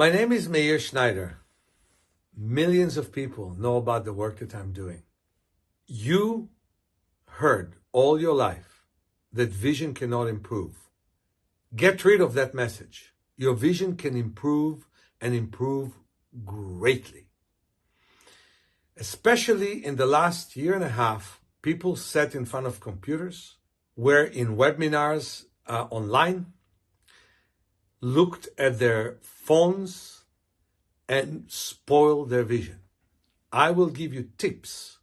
My name is Meir Schneider. Millions of people know about the work that I'm doing. You heard all your life that vision cannot improve. Get rid of that message. Your vision can improve and improve greatly. Especially in the last year and a half, people sat in front of computers, were in webinars online, looked at their phones and spoiled their vision. I will give you tips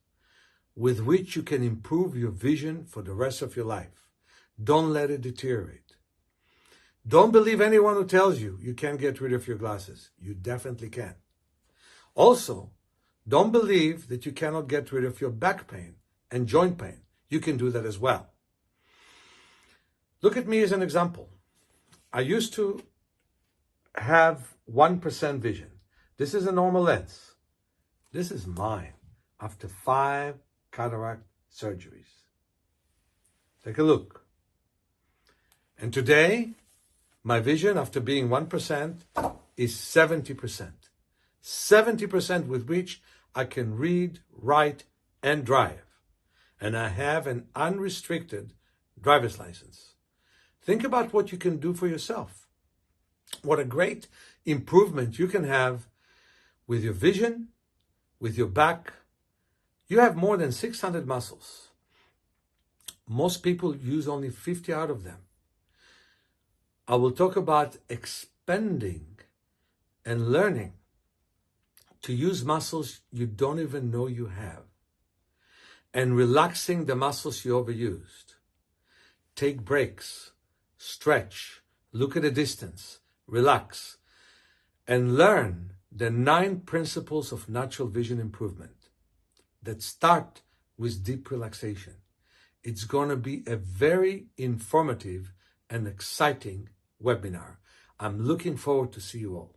with which you can improve your vision for the rest of your life. Don't let it deteriorate. Don't believe anyone who tells you you can't get rid of your glasses. You definitely can. Also, don't believe that you cannot get rid of your back pain and joint pain. You can do that as well. Look at me as an example. I used to have 1% vision. This is a normal lens. This is mine after 5 cataract surgeries. Take a look. And today, my vision after being 1% is 70%. 70% with which I can read, write, and drive. And I have an unrestricted driver's license. Think about what you can do for yourself. What a great improvement you can have with your vision, with your back. You have more than 600 muscles. Most people use only 50 out of them. I will talk about expanding and learning to use muscles you don't even know you have, and relaxing the muscles you overused. Take breaks, stretch, look at a distance, relax, and learn the 9 principles of natural vision improvement that start with deep relaxation. It's going to be a very informative and exciting webinar. I'm looking forward to see you all.